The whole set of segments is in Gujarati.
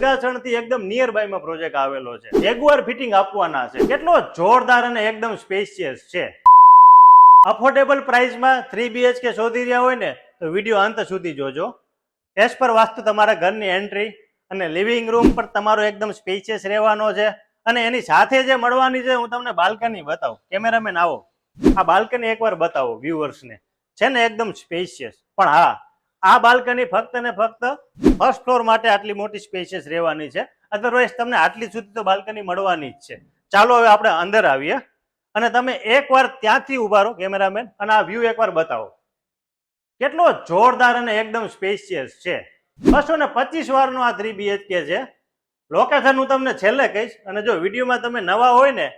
સરગાસણથી એકદમ નિયર બાયમાં પ્રોજેક્ટ આવેલો છે. જેગુઆર ફિટિંગ આપવાના છે. કેટલો જોરદાર અને એકદમ સ્પેશિયસ છે. અફોર્ડેબલ પ્રાઇસમાં 3 BHK શોધી રહ્યા હોય ને તો વિડીયો અંત સુધી જોજો. એસ પર વાસ્તુ તમારા ઘરની એન્ટ્રી અને લિવિંગ રૂમ પર તમારો એકદમ સ્પેશિયસ રહેવાનો છે. અને એની સાથે જે મળવાની છે, હું તમને બાલ્કની બતાવું. કેમેરામેન આવો, આ બાલ્કની એકવાર બતાવો વ્યુઅર્સને. છે ને એકદમ સ્પેશિયસ. પણ હા, આ બાલ્કની ફક્ત ને ફક્ત ફર્સ્ટ ફ્લોર માટે આટલી મોટી સ્પેશિયસ રહેવાની છે. અધરવાઇઝ તમને આટલી સુધી તો બાલ્કની મળવાની જ છે. ચાલો હવે આપણે અંદર આવીએ અને તમે એકવાર ત્યાંથી ઉભા રહો કેમેરામેન, અને આ વ્યૂ એકવાર બતાવો. કેટલો જોરદાર અને એકદમ સ્પેશિયસ છે. 225 વારનો આ 3 BHK છે. લોકેશન હું તમને છેલ્લે કહીશ. અને જો વિડીયોમાં તમે નવા હોય ને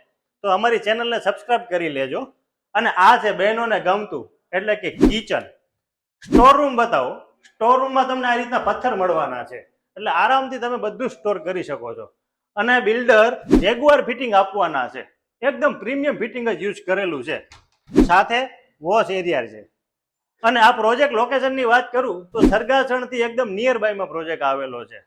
તો અમારી ચેનલને સબસ્ક્રાઇબ કરી લેજો. અને આ છે બહેનોને ગમતું, એટલે કે કિચન. સ્ટોર રૂમ બતાવો. સ્ટોર રૂમમાં તમને આ રીતના પથ્થર મળવાના છે, એટલે આરામથી તમે બધું સ્ટોર કરી શકો છો. અને બિલ્ડર જેગુઆર ફિટિંગ આપવાના છે. એકદમ પ્રીમિયમ ફિટિંગ જ યુઝ કરેલું છે. સાથે વોશ એરિયા છે. અને આ પ્રોજેક્ટ લોકેશનની વાત કરું તો સરગાસણથી એકદમ નિયર બાયમાં પ્રોજેક્ટ આવેલો છે.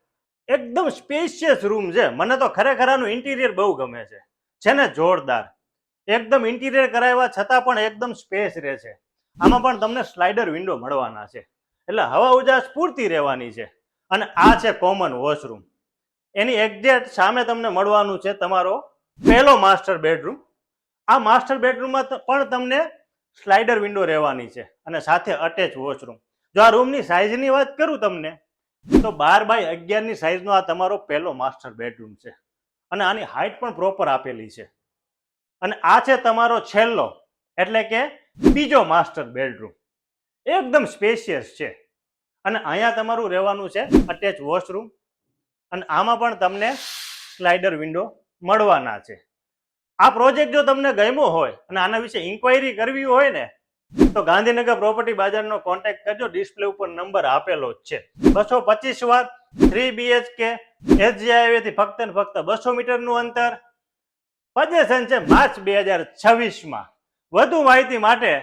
એકદમ સ્પેશિયસ રૂમ છે. મને તો ખરેખર આનું ઇન્ટિરિયર બહુ ગમે છે. છે ને જોરદાર. એકદમ ઇન્ટિરિયર કરાવ્યા છતાં પણ એકદમ સ્પેસ રહે છે. આમાં પણ તમને સ્લાઇડર વિન્ડો મળવાના છે, એટલે હવા ઉજાસ પૂરતી રહેવાની છે. અને આ છે કોમન વોશરૂમ. એની એક્ઝેક્ટ સામે તમને મળવાનું છે તમારો પહેલો માસ્ટર બેડરૂમ. આ માસ્ટર બેડરૂમમાં પણ તમને સ્લાઇડર વિન્ડો રહેવાની છે અને સાથે અટેચ વોશરૂમ. જો આ રૂમની સાઇઝની વાત કરું તમને તો 12x11 ની સાઇઝનો આ તમારો પહેલો માસ્ટર બેડરૂમ છે. અને આની હાઇટ પણ પ્રોપર આપેલી છે. અને આ છે તમારો છેલ્લો, એટલે કે બીજો માસ્ટર બેડરૂમ. એકદમ સ્પેશિયસ છે. અને અહીંયા તમારું રહેવાનું છે અટેચ વોશરૂમ. અને આમાં પણ તમને સ્લાઇડર વિન્ડો મળવાના છે. આ પ્રોજેક્ટ જો તમને ગમ્યો હોય અને આના વિશે ઇન્ક્વાયરી કરવી હોય ને તો ગાંધીનગર પ્રોપર્ટી બાજારનો કોન્ટેક્ટ કરજો. ડિસ્પ્લે ઉપર નંબર આપેલો જ છે. 225 વાર 3 BHK SJ હાઈવે થી ફક્ત ને ફક્ત 200 મીટરનું અંતર. પોઝેશન છે માર્ચ 2026માં. વધુ માહિતી માટે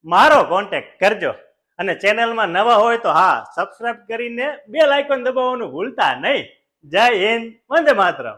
મારો કોન્ટેક્ટ કરજો. અને ચેનલમાં નવા હોય તો હા, સબસ્ક્રાઇબ કરીને બેલ આઇકોન દબાવવાનું ભૂલતા નહીં. જય હિન્દ, વંદે માતરમ.